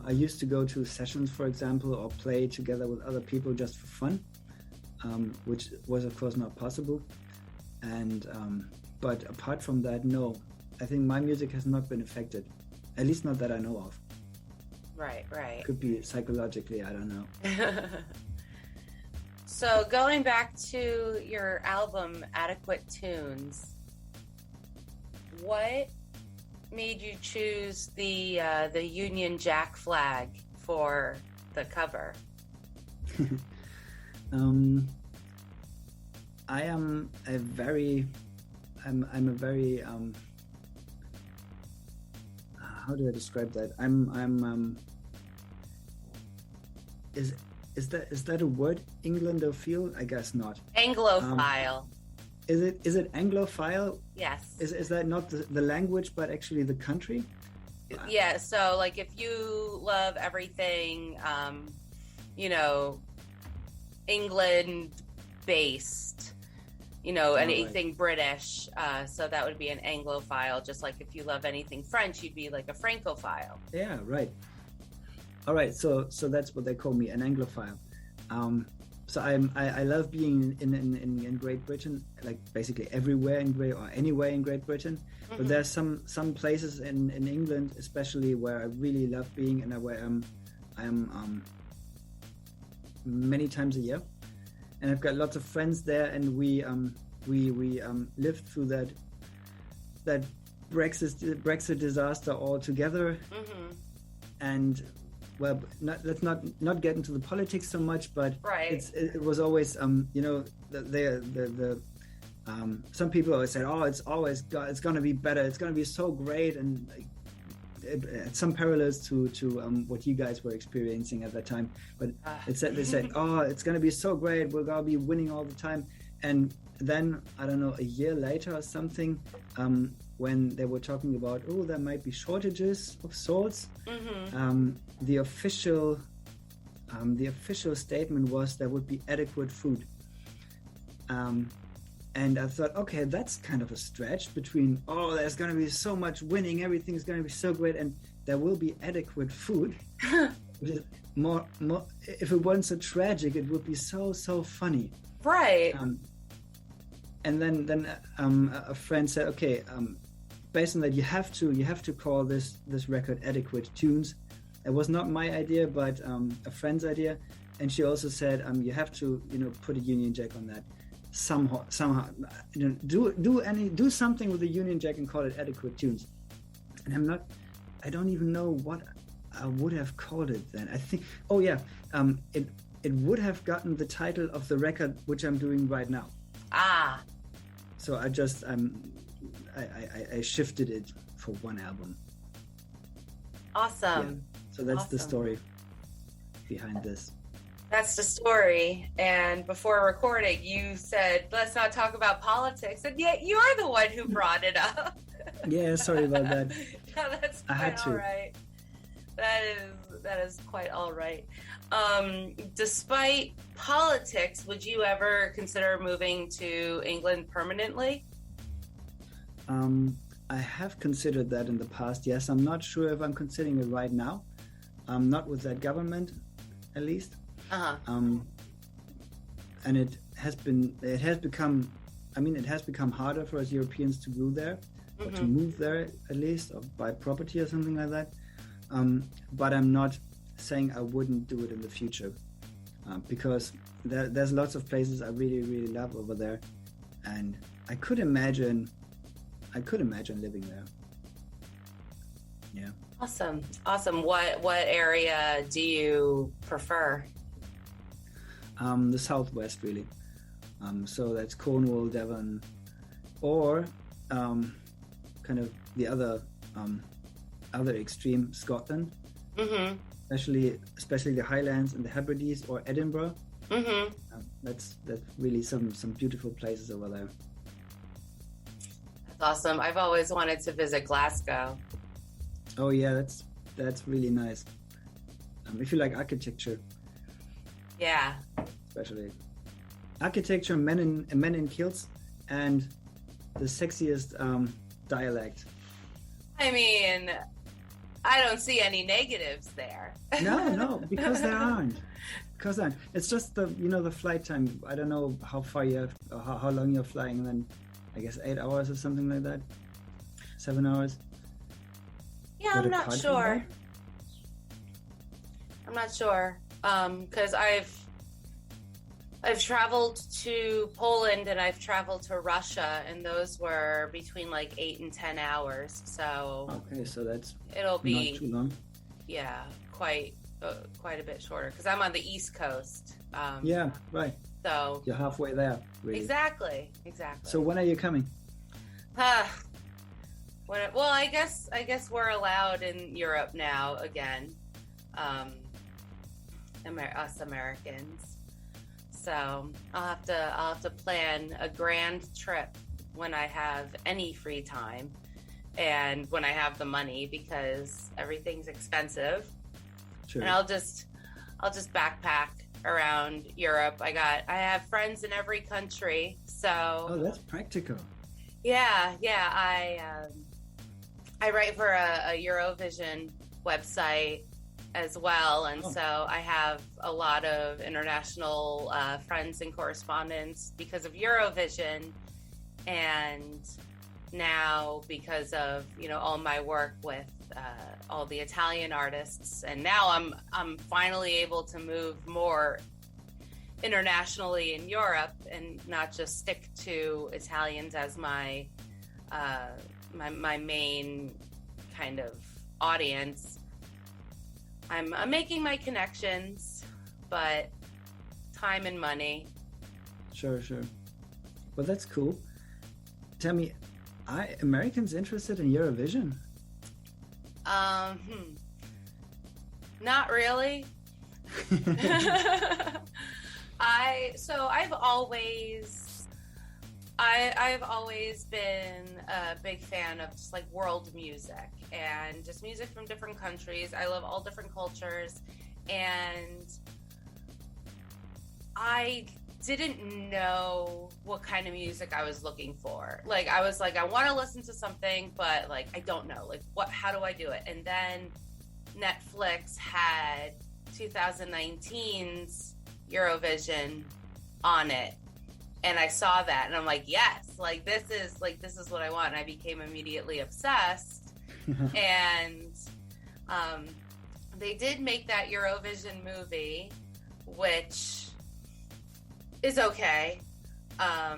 I used to go to sessions, for example, or play together with other people just for fun, which was of course not possible. And but apart from that, no, I think my music has not been affected, at least not that I know of. Right. Could be psychologically, I don't know. So going back to your album, Adequate Tunes, what made you choose the Union Jack flag for the cover? I am a very, I'm a very, how do I describe that? Is that a word? Englandophile? I guess not. Anglophile. Is it Anglophile? Yes. Is that not the language, but actually the country? Yeah. So like, if you love everything, England based, anything right. British. So that would be an Anglophile. Just like if you love anything French, you'd be like a Francophile. Yeah. Right. All right. So that's what they call me, an Anglophile. So I love being in Great Britain, like basically everywhere or anywhere in Great Britain. Mm-hmm. But there's some places in England, especially, where I really love being, and where I am many times a year. And I've got lots of friends there, and we lived through that Brexit disaster all together. Mm-hmm. And well, let's not get into the politics so much, but right. it was always some people always said, oh, it's going to be better, it's going to be so great, and some parallels to what you guys were experiencing at that time. But they said, oh, it's going to be so great, we're going to be winning all the time. And then, I don't know, a year later or something, when they were talking about, oh, there might be shortages of sorts, mm-hmm. The official statement was there would be adequate food. And I thought, okay, that's kind of a stretch between, oh, there's going to be so much winning, everything's going to be so great, and there will be adequate food. more, if it wasn't so tragic, it would be so funny. Right. And then a friend said, okay, based on that, you have to call this record Adequate Tunes. It was not my idea, but a friend's idea. And she also said, you have to, put a Union Jack on that somehow, do something with the Union Jack and call it Adequate Tunes. And I don't even know what I would have called it then. I think, it would have gotten the title of the record which I'm doing right now. Ah. So I just I shifted it for one album. Awesome. Yeah. So that's awesome. The story behind this. That's the story. And before recording, you said, let's not talk about politics. And yet you're the one who brought it up. Yeah, sorry about that. No, that's quite all right. That is quite all right. Despite politics, would you ever consider moving to England permanently? I have considered that in the past, yes. I'm not sure if I'm considering it right now. Not with that government, at least. Uh-huh. And it has become harder for us Europeans to go there, or to move there at least, or buy property or something like that. But I'm not saying I wouldn't do it in the future, because there's lots of places I really, really love over there, and I could imagine living there. Yeah. Awesome. What area do you prefer? The southwest, really. So that's Cornwall, Devon, or kind of the other extreme, Scotland. Mm-hmm. Especially the Highlands and the Hebrides, or Edinburgh. Mm-hmm. That's really some beautiful places over there. That's awesome. I've always wanted to visit Glasgow. Oh yeah, that's really nice. If you like architecture. Yeah. Especially architecture, men in kilts, and the sexiest dialect. I mean, I don't see any negatives there. No, because there aren't. It's just the flight time. I don't know how far you have, or how long you're flying, and then I guess 8 hours or something like that. 7 hours. Yeah, I'm not sure. I'm not sure. Because I've traveled to Poland and I've traveled to Russia, and those were between like 8 and 10 hours. So okay, so it'll be not too long. Yeah, quite a bit shorter because I'm on the East Coast. Yeah, right. So you're halfway there. Really. Exactly. So when are you coming? Well, I guess we're allowed in Europe now again. Us Americans. So I'll have to plan a grand trip when I have any free time and when I have the money, because everything's expensive. Sure. And I'll just backpack around Europe. I have friends in every country, so. Oh, that's practical. Yeah. I write for a Eurovision website as well, and so I have a lot of international friends and correspondents because of Eurovision, and now because of all my work with all the Italian artists, and now I'm finally able to move more internationally in Europe and not just stick to Italians as my my main kind of audience. I'm making my connections, but time and money. Sure. Well, that's cool. Tell me, are Americans interested in Eurovision? Not really. I've always been a big fan of just like world music and just music from different countries. I love all different cultures, and I didn't know what kind of music I was looking for. Like I was like, I want to listen to something, but like I don't know, like how do I do it? And then Netflix had 2019's Eurovision on it, and I saw that, and I'm like, yes, this is what I want. And I became immediately obsessed. And they did make that Eurovision movie, which is okay. I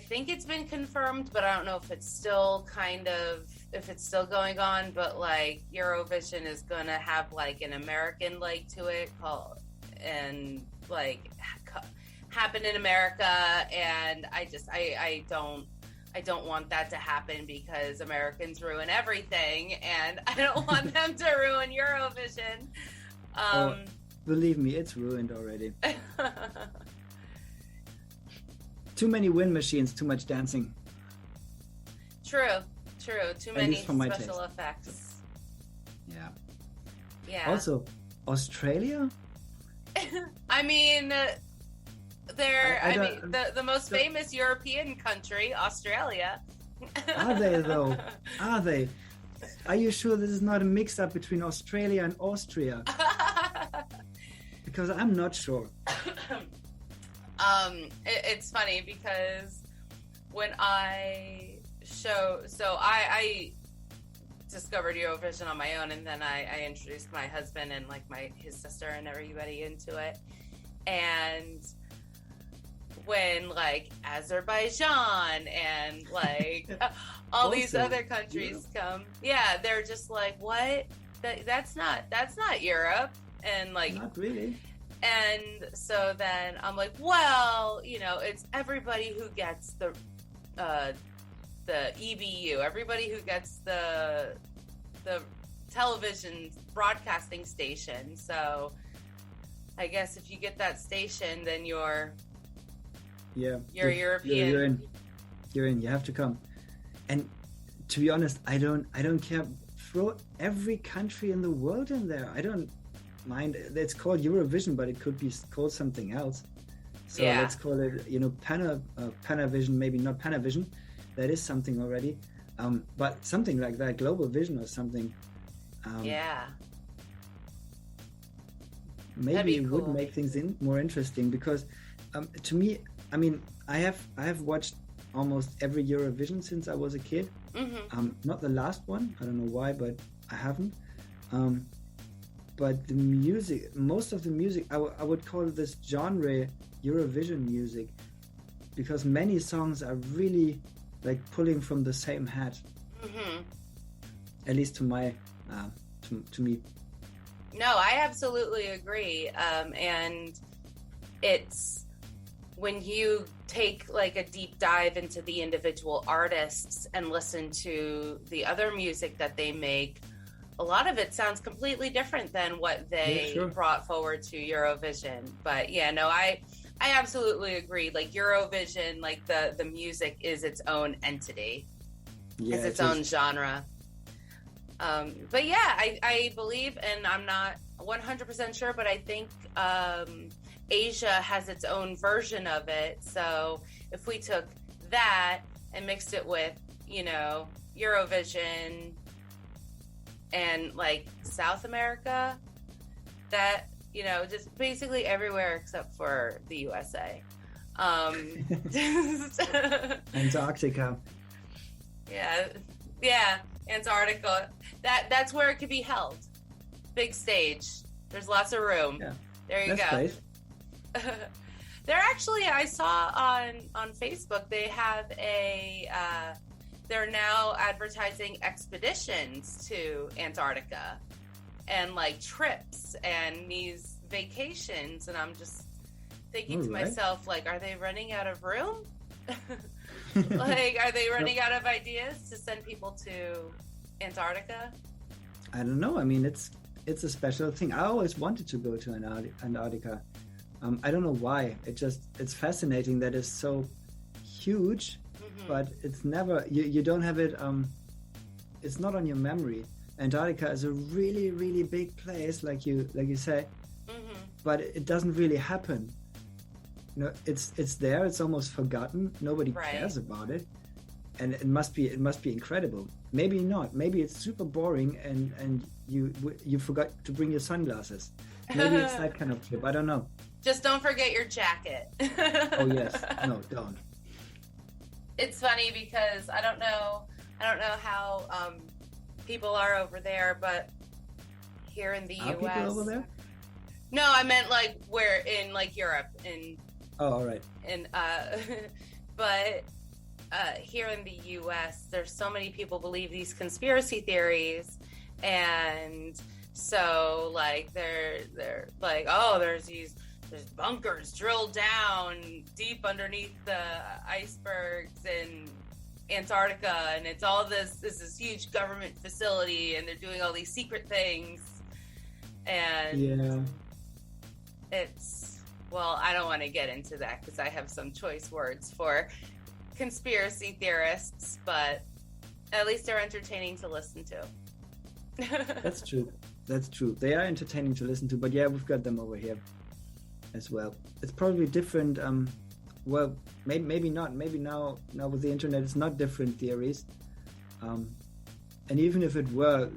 think it's been confirmed, but I don't know if it's still going on, but like Eurovision is gonna have like an American leg to it happen in America, and I don't want that to happen because Americans ruin everything, and I don't want them to ruin Eurovision. Believe me, it's ruined already. Too many wind machines, too much dancing. True. Too many special effects. Yeah. Also, Australia? I mean, the most famous European country, Australia. Are they though? Are they? Are you sure this is not a mix-up between Australia and Austria? Because I'm not sure. It's funny because when I discovered Eurovision on my own, and then I introduced my husband and like his sister and everybody into it. And when like Azerbaijan and like all these other countries come, they're just like, what? That's not Europe, and like not really. And so then I'm like, well, it's everybody who gets the EBU, everybody who gets the television broadcasting station. So I guess if you get that station, then you're European. You're in. You have to come. And to be honest, I don't care. Throw every country in the world in there. I don't mind. It's called Eurovision, but it could be called something else. So let's call it, Panavision, maybe not Panavision, that is something already. But something like that, Global Vision or something. Maybe it would make things more interesting, because to me, I mean, I have watched almost every Eurovision since I was a kid. Not the last one, I don't know why, but I haven't. But the music, most of the music, I would call this genre Eurovision music, because many songs are really like pulling from the same hat. At least to my to me. No, I absolutely agree. And it's when you take like a deep dive into the individual artists and listen to the other music that they make, a lot of it sounds completely different than what they brought forward to Eurovision. But yeah, no, I absolutely agree. Like Eurovision, like the music is its own entity. It's its own genre. But yeah, I believe, and I'm not 100% sure, but I think Asia has its own version of it. So if we took that and mixed it with, you know, Eurovision and like South America, that, you know, just basically everywhere except for the USA. Antarctica. Yeah, Antarctica. That's where it could be held. Big stage. There's lots of room. Yeah. There you go. Nice. They're actually, I saw on Facebook, they have they're now advertising expeditions to Antarctica and like trips and these vacations, and I'm just thinking to myself, like, are they running out of room? Like, are they running out of ideas to send people to Antarctica? I don't know. I mean, it's a special thing. I always wanted to go to Antarctica. I don't know why. It's fascinating that it's so huge, but it's never, you don't have it. It's not on your memory. Antarctica is a really, really big place, like you say, but it doesn't really happen. You know, it's there. It's almost forgotten. Nobody cares about it, and it must be incredible. Maybe not. Maybe it's super boring, and you forgot to bring your sunglasses. Maybe it's that kind of trip. I don't know. Just don't forget your jacket. Oh yes, no, don't. It's funny because I don't know how people are over there, but here in the U.S. people over there? No, I meant like where in like Europe Oh, all right. But here in the U.S., there's so many people believe these conspiracy theories, and so like they're like, oh, there's bunkers drilled down deep underneath the icebergs in Antarctica, and it's all this is huge government facility, and they're doing all these secret things, and it's. Well, I don't want to get into that because I have some choice words for conspiracy theorists, but at least they're entertaining to listen to. That's true. They are entertaining to listen to, but yeah, we've got them over here as well. It's probably different. Well, maybe not. Maybe now with the internet, it's not different theories. And even if it were,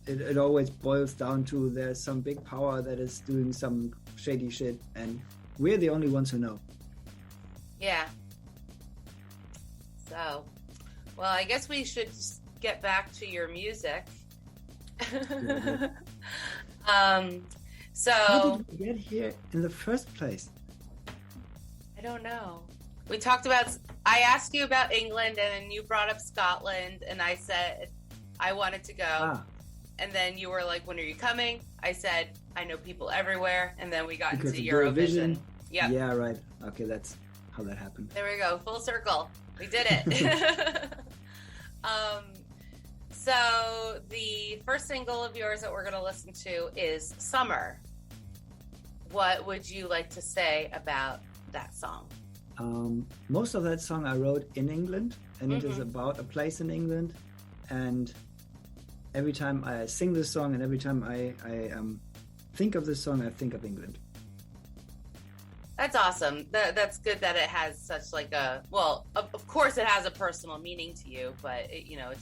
it always boils down to there's some big power that is doing some shady shit, and we're the only ones who know. Yeah. So, well, I guess we should just get back to your music. So how did we get here in the first place? I don't know. We talked about, I asked you about England, and then you brought up Scotland, and I said I wanted to go. And then you were like, when are you coming? I said, I know people everywhere. And then we got into Eurovision. Yep. Yeah, right. Okay, that's how that happened. There we go. Full circle. We did it. So the first single of yours that we're going to listen to is Summer. What would you like to say about that song? Most of that song I wrote in England, and it is about a place in England. And every time I sing this song and every time I think of this song, I think of England. That's awesome. That's good that it has such like a, well, of course it has a personal meaning to you, but it, you know, it